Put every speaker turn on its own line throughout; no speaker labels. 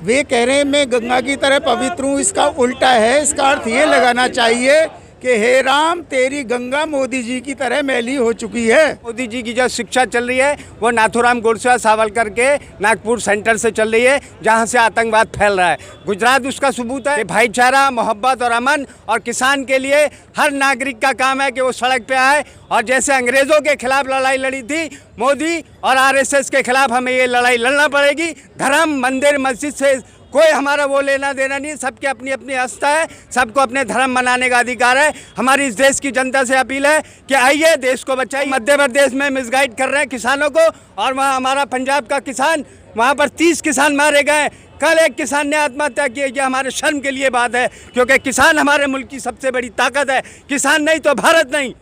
वे कह रहे हैं मैं गंगा की तरह पवित्र हूँ, इसका उल्टा है। इसका अर्थ ये लगाना चाहिए कि हे राम तेरी गंगा मोदी जी की तरह मैली हो चुकी है।
मोदी जी की जो शिक्षा चल रही है वो नाथूराम गोडसे सावरकर के नागपुर सेंटर से चल रही है, जहां से आतंकवाद फैल रहा है। गुजरात उसका सबूत है कि भाईचारा, मोहब्बत और अमन और किसान के लिए हर नागरिक का काम है कि वो सड़क पे आए। और जैसे अंग्रेजों के खिलाफ लड़ाई लड़ी थी मोदी और आरएसएस के खिलाफ हमें ये लड़ाई लड़ना पड़ेगी। धर्म, मंदिर, मस्जिद से कोई हमारा वो लेना देना नहीं, सबके अपनी अपनी आस्था है, सबको अपने धर्म मनाने का अधिकार है। हमारी इस देश की जनता से अपील है कि आइए देश को बचाइए। मध्य प्रदेश में मिसगाइड कर रहे हैं किसानों को, और वहाँ हमारा पंजाब का किसान, वहाँ पर 30 किसान मारे गए। कल एक किसान ने आत्महत्या की। ये हमारे शर्म के लिए बात है, क्योंकि किसान हमारे मुल्क की सबसे बड़ी ताकत है। किसान नहीं तो भारत नहीं।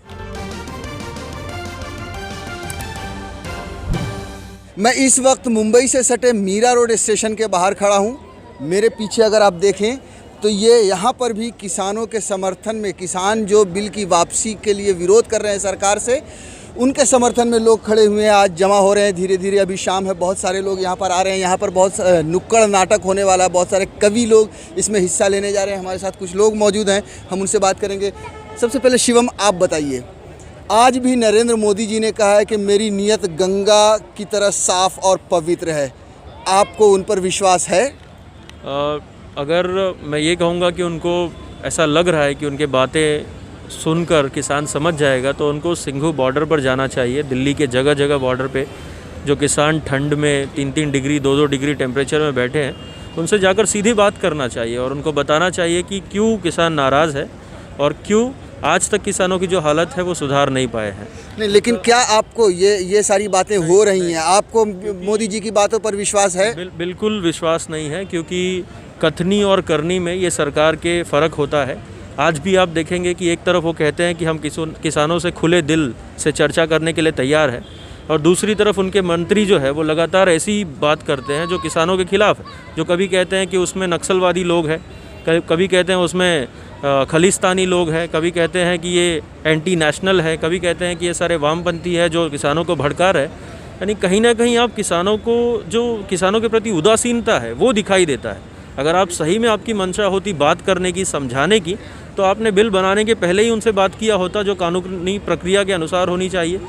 मैं इस वक्त मुंबई से सटे मीरा रोड स्टेशन के बाहर खड़ा हूँ। मेरे पीछे अगर आप देखें तो ये यहाँ पर भी किसानों के समर्थन में, किसान जो बिल की वापसी के लिए विरोध कर रहे हैं सरकार से, उनके समर्थन में लोग खड़े हुए हैं। आज जमा हो रहे हैं धीरे धीरे। अभी शाम है, बहुत सारे लोग यहाँ पर आ रहे हैं। यहाँ पर बहुत नुक्कड़ नाटक होने वाला है, बहुत सारे कवि लोग इसमें हिस्सा लेने जा रहे हैं। हमारे साथ कुछ लोग मौजूद हैं, हम उनसे बात करेंगे। सबसे पहले शिवम, आप बताइए, आज भी नरेंद्र मोदी जी ने कहा है कि मेरी नीयत गंगा की तरह साफ और पवित्र है। आपको उन पर विश्वास है?
अगर मैं ये कहूँगा कि उनको ऐसा लग रहा है कि उनके बातें सुनकर किसान समझ जाएगा, तो उनको सिंघू बॉर्डर पर जाना चाहिए। दिल्ली के जगह जगह बॉर्डर पे जो किसान ठंड में 3-3 डिग्री 2-2 डिग्री टेम्परेचर में बैठे हैं, उनसे जाकर सीधी बात करना चाहिए और उनको बताना चाहिए कि क्यों किसान नाराज़ है और क्यों आज तक किसानों की जो हालत है वो सुधार नहीं पाए हैं।
नहीं, लेकिन क्या आपको ये सारी बातें हो रही हैं, आपको मोदी जी की बातों पर विश्वास है?
बिल्कुल विश्वास नहीं है, क्योंकि कथनी और करनी में ये सरकार के फ़र्क होता है। आज भी आप देखेंगे कि एक तरफ वो कहते हैं कि हम किसानों से खुले दिल से चर्चा करने के लिए तैयार है, और दूसरी तरफ उनके मंत्री जो है वो लगातार ऐसी बात करते हैं जो किसानों के खिलाफ है। जो कभी कहते हैं कि उसमें नक्सलवादी लोग हैं, कभी कहते हैं उसमें खलिस्तानी लोग हैं, कभी कहते हैं कि ये एंटी नेशनल है, कभी कहते हैं कि ये सारे वामपंथी है जो किसानों को भड़का रहे। यानी कहीं ना कहीं आप किसानों को, जो किसानों के प्रति उदासीनता है वो दिखाई देता है। अगर आप सही में आपकी मंशा होती बात करने की, समझाने की, तो आपने बिल बनाने के पहले ही उनसे बात किया होता, जो कानूनी प्रक्रिया के अनुसार होनी चाहिए।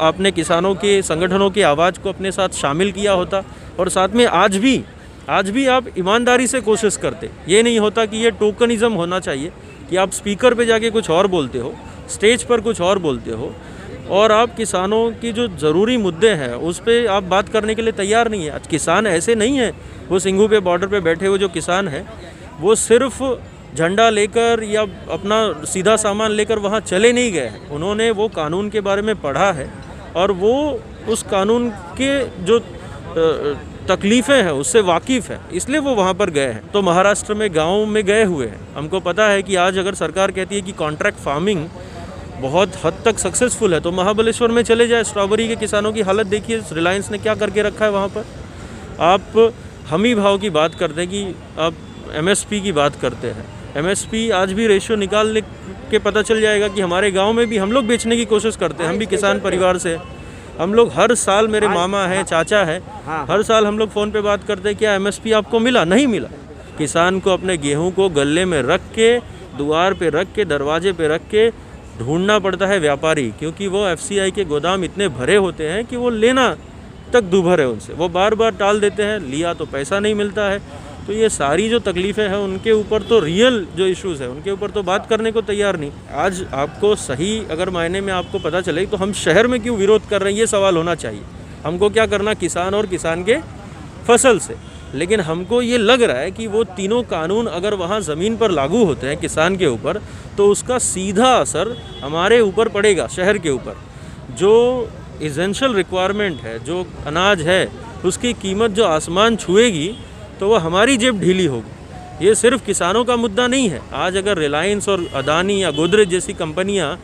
आपने किसानों के संगठनों की आवाज़ को अपने साथ शामिल किया होता, और साथ में आज भी आप ईमानदारी से कोशिश करते। ये नहीं होता कि ये टोकनिज़म होना चाहिए कि आप स्पीकर पे जाके कुछ और बोलते हो, स्टेज पर कुछ और बोलते हो, और आप किसानों की जो ज़रूरी मुद्दे हैं उस पर आप बात करने के लिए तैयार नहीं है। आज किसान ऐसे नहीं है, वो सिंघू पे बॉर्डर पे बैठे हुए जो किसान हैं वो सिर्फ झंडा लेकर या अपना सीधा सामान लेकर वहाँ चले नहीं गए हैं। उन्होंने वो कानून के बारे में पढ़ा है और वो उस कानून के जो तकलीफ़ें हैं उससे वाकिफ़ है, इसलिए वो वहाँ पर गए हैं। तो महाराष्ट्र में गाँव में गए हुए हैं। हमको पता है कि आज अगर सरकार कहती है कि कॉन्ट्रैक्ट फार्मिंग बहुत हद तक सक्सेसफुल है, तो महाबलेश्वर में चले जाए। स्ट्रॉबेरी के किसानों की हालत देखिए, रिलायंस ने क्या करके रखा है वहाँ पर। आप हमी भाव की बात करते हैं कि आप एमएसपी की बात करते हैं। एमएसपी आज भी रेशियो निकालने के पता चल जाएगा कि हमारे गांव में भी हम लोग बेचने की कोशिश करते हैं। हम भी किसान परिवार से, हम लोग हर साल, मेरे मामा हैं, चाचा है, हर साल हम लोग फ़ोन पे बात करते हैं, क्या एमएसपी आपको मिला? नहीं मिला। किसान को अपने गेहूँ को गले में रख के, द्वार पे रख के, दरवाजे पे रख के ढूंढना पड़ता है व्यापारी, क्योंकि वो एफसीआई के गोदाम इतने भरे होते हैं कि वो लेना तक दूभर है उनसे। वो बार बार टाल देते हैं, लिया तो पैसा नहीं मिलता है। तो ये सारी जो तकलीफ़ें हैं उनके ऊपर तो रियल जो इश्यूज़ हैं उनके ऊपर तो बात करने को तैयार नहीं। आज आपको सही अगर मायने में आपको पता चले तो हम शहर में क्यों विरोध कर रहे हैं, ये सवाल होना चाहिए। हमको क्या करना किसान और किसान के फसल से, लेकिन हमको ये लग रहा है कि वो तीनों कानून अगर वहाँ ज़मीन पर लागू होते हैं किसान के ऊपर, तो उसका सीधा असर हमारे ऊपर पड़ेगा, शहर के ऊपर। जो एसेंशियल रिक्वायरमेंट है, जो अनाज है, उसकी कीमत जो आसमान छुएगी, तो वो हमारी जेब ढीली होगी। ये सिर्फ किसानों का मुद्दा नहीं है। आज अगर रिलायंस और अदानी या गोदरेज जैसी कंपनियां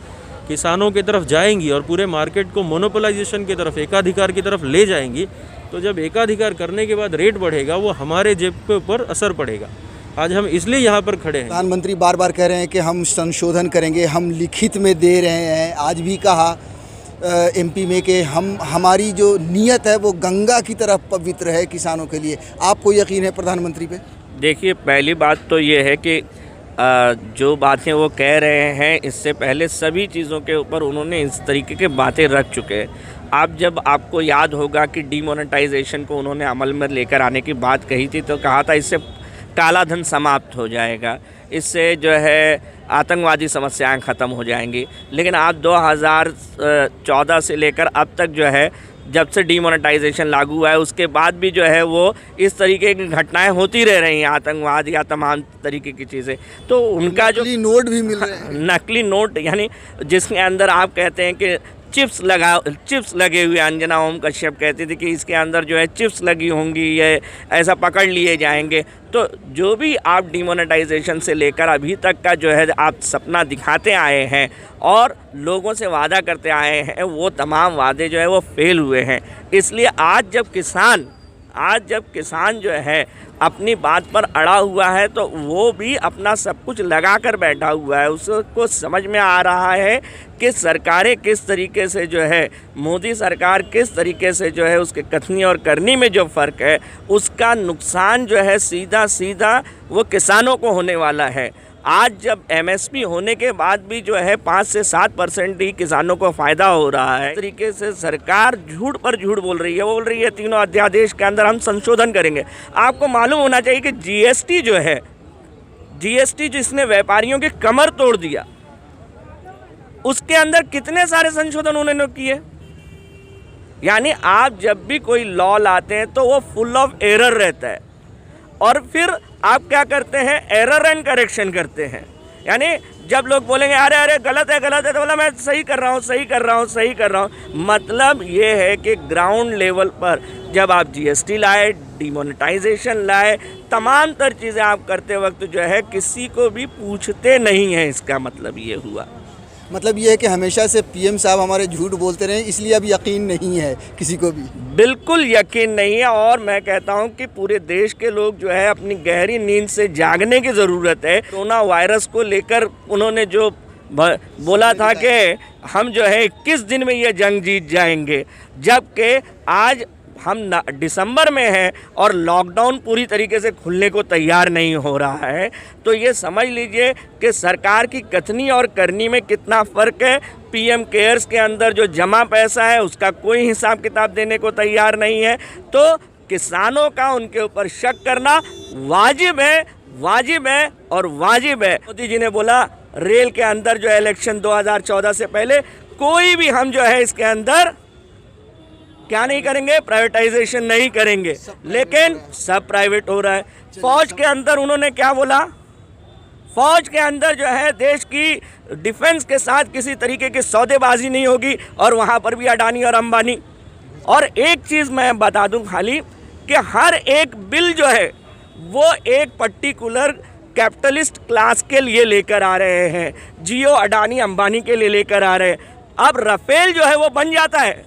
किसानों की तरफ जाएंगी और पूरे मार्केट को मोनोपोलाइजेशन की तरफ, एकाधिकार की तरफ ले जाएंगी, तो जब एकाधिकार करने के बाद रेट बढ़ेगा, वो हमारे जेब के ऊपर असर पड़ेगा। आज हम इसलिए यहाँ पर खड़े हैं।
प्रधानमंत्री बार बार कह रहे हैं कि हम संशोधन करेंगे, हम लिखित में दे रहे हैं। आज भी कहा एमपी में कि हमारी जो नीयत है वो गंगा की तरह पवित्र है किसानों के लिए। आपको यकीन है प्रधानमंत्री पे?
देखिए, पहली बात तो ये है कि जो बातें वो कह रहे हैं इससे पहले सभी चीज़ों के ऊपर उन्होंने इस तरीके के बातें रख चुके हैं। आपको याद होगा कि डीमोनेटाइजेशन को उन्होंने अमल में लेकर आने की बात कही थी, तो कहा था इससे काला धन समाप्त हो जाएगा, इससे जो है आतंकवादी समस्याएं ख़त्म हो जाएंगी। लेकिन आप 2014 से लेकर अब तक जो है, जब से डीमोनेटाइजेशन लागू हुआ है उसके बाद भी जो है वो इस तरीके की घटनाएं होती रह रही हैं, आतंकवाद या तमाम तरीके की चीज़ें। तो उनका जो
नकली नोट भी मिल रहे हैं,
नकली नोट, यानी जिसके अंदर आप कहते हैं कि चिप्स लगे हुए, अंजना ओम कश्यप कहती थी कि इसके अंदर जो है चिप्स लगी होंगी, ये ऐसा पकड़ लिए जाएंगे। तो जो भी आप डीमोनेटाइजेशन से लेकर अभी तक का जो है आप सपना दिखाते आए हैं और लोगों से वादा करते आए हैं, वो तमाम वादे जो है वो फेल हुए हैं। इसलिए आज जब किसान जो है अपनी बात पर अड़ा हुआ है तो वो भी अपना सब कुछ लगा कर बैठा हुआ है। उसको समझ में आ रहा है कि सरकारें किस तरीके से जो है, मोदी सरकार किस तरीके से जो है, उसके कथनी और करनी में जो फ़र्क है उसका नुकसान जो है सीधा वो किसानों को होने वाला है। आज जब एमएसपी होने के बाद भी जो है 5 से 7% ही किसानों को फ़ायदा हो रहा है। इस तरीके से सरकार झूठ पर झूठ बोल रही है। वो बोल रही है तीनों अध्यादेश के अंदर हम संशोधन करेंगे। आपको मालूम होना चाहिए कि जीएसटी जो है, जीएसटी जिसने व्यापारियों की कमर तोड़ दिया, उसके अंदर कितने सारे संशोधन उन्होंने किए। यानी आप जब भी कोई लॉ लाते हैं तो वो फुल ऑफ एरर रहता है और फिर आप क्या करते हैं, एरर एंड करेक्शन करते हैं। यानी जब लोग बोलेंगे अरे गलत है तो बोला मैं सही कर रहा हूँ। मतलब ये है कि ग्राउंड लेवल पर जब आप जीएसटी लाए, डिमोनेटाइजेशन लाए, तमाम तर चीज़ें आप करते वक्त जो है किसी को भी पूछते नहीं हैं। इसका मतलब ये हुआ,
मतलब ये है कि हमेशा से पीएम साहब हमारे झूठ बोलते रहे, इसलिए अब यकीन नहीं है किसी को भी।
बिल्कुल यकीन नहीं है। और मैं कहता हूं कि पूरे देश के लोग जो है अपनी गहरी नींद से जागने की ज़रूरत है। कोरोना वायरस को लेकर उन्होंने जो बोला था कि हम जो है 21 दिन में ये जंग जीत जाएंगे, जबकि आज हम दिसंबर में हैं और लॉकडाउन पूरी तरीके से खुलने को तैयार नहीं हो रहा है। तो ये समझ लीजिए कि सरकार की कथनी और करनी में कितना फ़र्क है। पीएम केयर्स के अंदर जो जमा पैसा है उसका कोई हिसाब किताब देने को तैयार नहीं है। तो किसानों का उनके ऊपर शक करना वाजिब है और वाजिब है। मोदी जी ने बोला रेल के अंदर जो इलेक्शन 2014 से पहले कोई भी हम जो है इसके अंदर क्या नहीं करेंगे, प्राइवेटाइजेशन नहीं करेंगे, लेकिन सब प्राइवेट हो रहा है। फौज के अंदर उन्होंने क्या बोला, फौज के अंदर जो है देश की डिफेंस के साथ किसी तरीके की सौदेबाजी नहीं होगी और वहाँ पर भी अडानी और अंबानी। और एक चीज़ मैं बता दूं खाली कि हर एक बिल जो है वो एक पर्टिकुलर कैपिटलिस्ट क्लास के लिए लेकर आ रहे हैं, जियो अडानी अंबानी के लिए लेकर आ रहे हैं। अब राफेल जो है वो बन जाता है।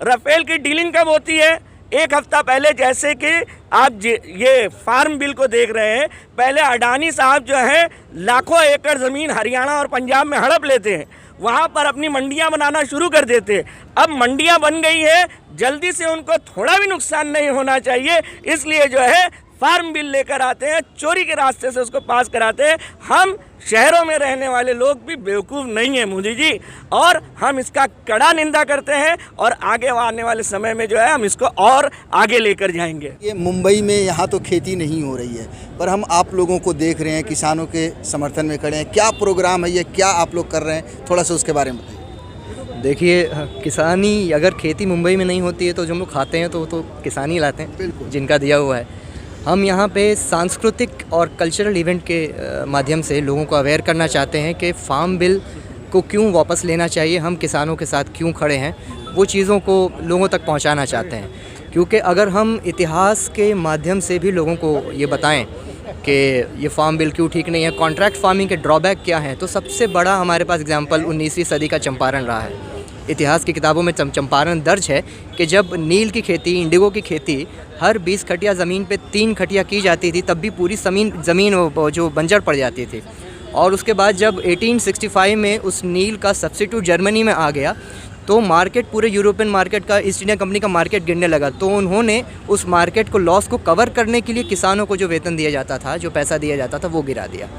राफेल की डीलिंग कब होती है? एक हफ्ता पहले, जैसे कि आप ये फार्म बिल को देख रहे हैं। पहले अडानी साहब जो है लाखों एकड़ ज़मीन हरियाणा और पंजाब में हड़प लेते हैं, वहाँ पर अपनी मंडियाँ बनाना शुरू कर देते हैं। अब मंडियाँ बन गई है, जल्दी से उनको थोड़ा भी नुकसान नहीं होना चाहिए, इसलिए जो है फार्म बिल लेकर आते हैं, चोरी के रास्ते से उसको पास कराते हैं। हम शहरों में रहने वाले लोग भी बेवकूफ़ नहीं हैं मोदी जी, और हम इसका कड़ा निंदा करते हैं और आगे आने वाले समय में जो है हम इसको और आगे लेकर जाएंगे।
ये मुंबई में यहाँ तो खेती नहीं हो रही है, पर हम आप लोगों को देख रहे हैं, किसानों के समर्थन में खड़े हैं। क्या प्रोग्राम है ये, क्या आप लोग कर रहे हैं, थोड़ा सा उसके बारे में बताइए।
देखिए, किसानी अगर खेती मुंबई में नहीं होती है तो जो हम लोग खाते हैं तो किसानी लाते हैं,
बिल्कुल,
जिनका दिया हुआ है। हम यहाँ पे सांस्कृतिक और कल्चरल इवेंट के माध्यम से लोगों को अवेयर करना चाहते हैं कि फार्म बिल को क्यों वापस लेना चाहिए, हम किसानों के साथ क्यों खड़े हैं, वो चीज़ों को लोगों तक पहुँचाना चाहते हैं। क्योंकि अगर हम इतिहास के माध्यम से भी लोगों को ये बताएं कि ये फार्म बिल क्यों ठीक नहीं है, कॉन्ट्रैक्ट फार्मिंग के ड्रॉबैक क्या हैं, तो सबसे बड़ा हमारे पास एग्जाम्पल 19वीं सदी का चंपारण रहा है। इतिहास की किताबों में चंपारण दर्ज है कि जब नील की खेती, इंडिगो की खेती हर 20 खटिया ज़मीन पे 3 खटिया की जाती थी, तब भी पूरी ज़मीन जो बंजर पड़ जाती थी। और उसके बाद जब 1865 में उस नील का सब्सिट्यूट जर्मनी में आ गया तो मार्केट पूरे यूरोपियन मार्केट का, ईस्ट इंडिया कंपनी का मार्केट गिरने लगा। तो उन्होंने उस मार्केट को, लॉस को कवर करने के लिए किसानों को जो वेतन दिया जाता था, जो पैसा दिया जाता था, वो गिरा दिया।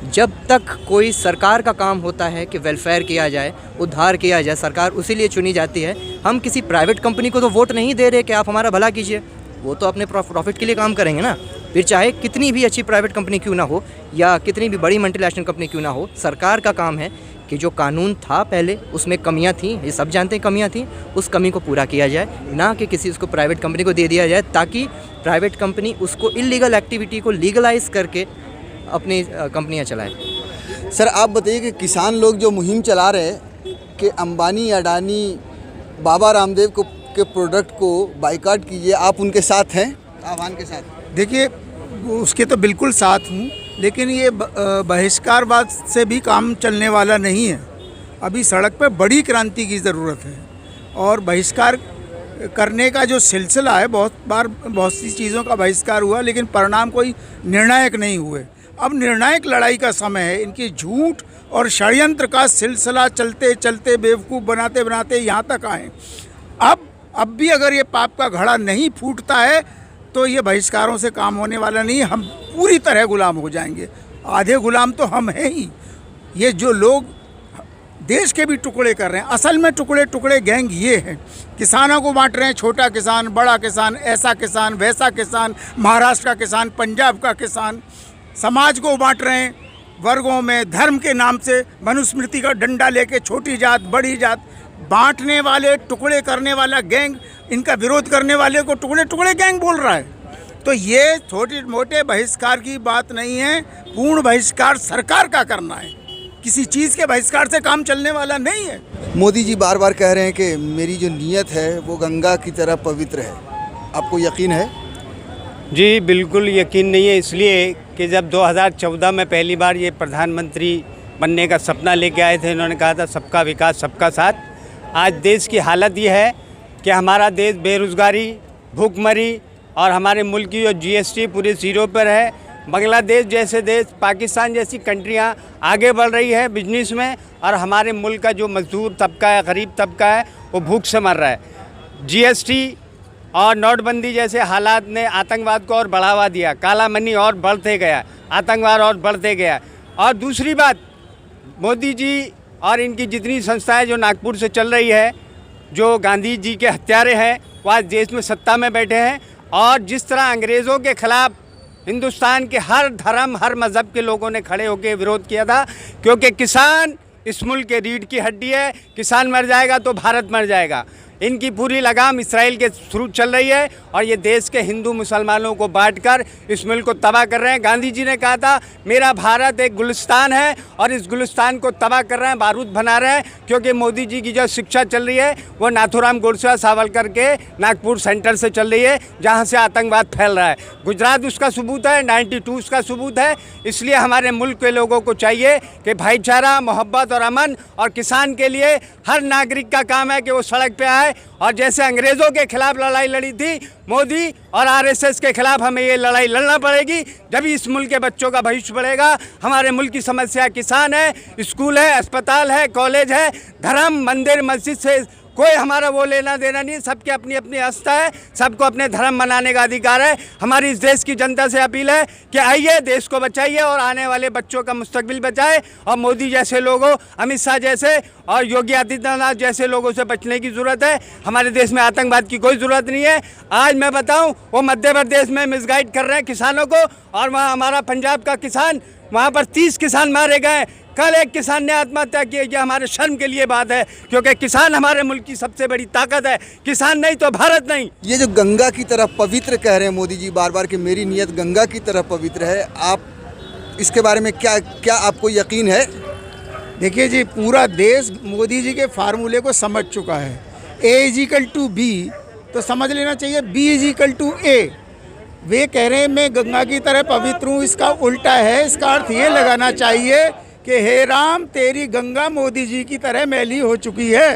जब तक कोई सरकार का काम होता है कि वेलफेयर किया जाए, उद्धार किया जाए, सरकार उसी लिए चुनी जाती है। हम किसी प्राइवेट कंपनी को तो वोट नहीं दे रहे कि आप हमारा भला कीजिए, वो तो अपने प्रॉफिट के लिए काम करेंगे ना। फिर चाहे कितनी भी अच्छी प्राइवेट कंपनी क्यों ना हो या कितनी भी बड़ी मल्टीनेशनल कंपनी क्यों ना हो, सरकार का काम है कि जो कानून था पहले उसमें कमियां थी, ये सब जानते हैं कमियां थी, उस कमी को पूरा किया जाए, ना कि किसी उसको प्राइवेट कंपनी को दे दिया जाए ताकि प्राइवेट कंपनी उसको इलीगल एक्टिविटी को लीगलाइज करके अपनी कंपनियां चलाए।
सर आप बताइए कि किसान लोग जो मुहिम चला रहे हैं कि अंबानी, अडानी, बाबा रामदेव को के प्रोडक्ट को बाइकाट कीजिए, आप उनके साथ हैं, आह्वान के साथ?
देखिए, उसके तो बिल्कुल साथ हूँ, लेकिन ये बहिष्कारवाद से भी काम चलने वाला नहीं है। अभी सड़क पर बड़ी क्रांति की ज़रूरत है और बहिष्कार करने का जो सिलसिला है, बहुत सी चीज़ों का बहिष्कार हुआ लेकिन परिणाम कोई निर्णायक नहीं हुए। अब निर्णायक लड़ाई का समय है। इनकी झूठ और षड्यंत्र का सिलसिला चलते चलते बेवकूफ़ बनाते बनाते यहाँ तक आए। अब भी अगर ये पाप का घड़ा नहीं फूटता है तो ये बहिष्कारों से काम होने वाला नहीं है। हम पूरी तरह गुलाम हो जाएंगे। आधे गुलाम तो हम हैं ही। ये जो लोग देश के भी टुकड़े कर रहे हैं, असल में टुकड़े गैंग ये हैं। किसानों को बांट रहे हैं, छोटा किसान, बड़ा किसान, ऐसा किसान, वैसा किसान, महाराष्ट्र का किसान, पंजाब का किसान। समाज को बांट रहे हैं वर्गों में, धर्म के नाम से मनुस्मृति का डंडा लेके छोटी जात, बड़ी जात, बांटने वाले, टुकड़े करने वाला गैंग, इनका विरोध करने वाले को टुकड़े गैंग बोल रहा है। तो ये छोटे मोटे बहिष्कार की बात नहीं है, पूर्ण बहिष्कार सरकार का करना है। किसी चीज़ के बहिष्कार से काम चलने वाला नहीं है।
मोदी जी बार बार कह रहे हैं कि मेरी जो नीयत है वो गंगा की तरह पवित्र है, आपको यकीन है?
जी बिल्कुल यकीन नहीं है, इसलिए कि जब 2014 में पहली बार ये प्रधानमंत्री बनने का सपना लेके आए थे, इन्होंने कहा था सबका विकास सबका साथ। आज देश की हालत ये है कि हमारा देश बेरोज़गारी, भूखमरी और हमारे मुल्क की जो GST पूरे ज़ीरो पर है। बांग्लादेश जैसे देश, पाकिस्तान जैसी कंट्रियां आगे बढ़ रही है बिजनेस में, और हमारे मुल्क का जो मजदूर तबका है, गरीब तबका है, वो भूख से मर रहा है। GST और नोटबंदी जैसे हालात ने आतंकवाद को और बढ़ावा दिया, काला मनी और बढ़ते गया, आतंकवाद और बढ़ते गया। और दूसरी बात, मोदी जी और इनकी जितनी संस्थाएं जो नागपुर से चल रही है, जो गांधी जी के हत्यारे हैं, वो आज देश में सत्ता में बैठे हैं। और जिस तरह अंग्रेज़ों के ख़िलाफ़ हिंदुस्तान के हर धर्म, हर मज़हब के लोगों ने खड़े होकर विरोध किया था, क्योंकि किसान इस मुल्क के रीढ़ की हड्डी है। किसान मर जाएगा तो भारत मर जाएगा। इनकी पूरी लगाम इसराइल के थ्रू चल रही है और ये देश के हिंदू मुसलमानों को बांटकर इस मुल्क को तबाह कर रहे हैं। गांधी जी ने कहा था मेरा भारत एक गुलिस्तान है, और इस गुलिस्तान को तबाह कर रहे हैं, बारूद बना रहे हैं। क्योंकि मोदी जी की जो शिक्षा चल रही है वो नाथूराम गोडसे सावरकर के नागपुर सेंटर से चल रही है, जहाँ से आतंकवाद फैल रहा है। गुजरात उसका सबूत है, 92 उसका सबूत है। इसलिए हमारे मुल्क के लोगों को चाहिए कि भाईचारा, मोहब्बत और अमन, और किसान के लिए हर नागरिक का काम है कि वो सड़क पे आए। और जैसे अंग्रेज़ों के खिलाफ लड़ाई लड़ी थी मोदी और RSS के खिलाफ, हमें ये लड़ाई लड़ना पड़ेगी। जब इस मुल्क के बच्चों का भविष्य बढ़ेगा। हमारे मुल्क की समस्या किसान है, स्कूल है, अस्पताल है, कॉलेज है, धर्म, मंदिर, मस्जिद से कोई हमारा वो लेना देना नहीं। सबकी अपनी अपनी आस्था है, सबको अपने धर्म मनाने का अधिकार है। हमारी इस देश की जनता से अपील है कि आइए, देश को बचाइए और आने वाले बच्चों का मुस्तकबिल बचाए। और मोदी जैसे लोगों, अमित शाह जैसे और योगी आदित्यनाथ जैसे लोगों से बचने की ज़रूरत है। हमारे देश में आतंकवाद की कोई ज़रूरत नहीं है। आज मैं बताऊं, वो मध्य प्रदेश में मिसगाइड कर रहे हैं किसानों को, और वहाँ हमारा पंजाब का किसान, वहाँ पर 30 किसान मारे गए। कल एक किसान ने आत्महत्या की। ये हमारे शर्म के लिए बात है, क्योंकि किसान हमारे मुल्क की सबसे बड़ी ताकत है। किसान नहीं तो भारत नहीं।
ये जो गंगा की तरह पवित्र कह रहे हैं मोदी जी बार बार कि मेरी नीयत गंगा की तरह पवित्र है, आप इसके बारे में क्या आपको यकीन है?
देखिए जी, पूरा देश मोदी जी के फार्मूले को समझ चुका है। A=B तो समझ लेना चाहिए B=A। वे कह रहे हैं मैं गंगा की तरह पवित्र हूँ, इसका उल्टा है। इसका अर्थ ये लगाना चाहिए कि हे राम तेरी गंगा मोदी जी की तरह मैली हो चुकी है।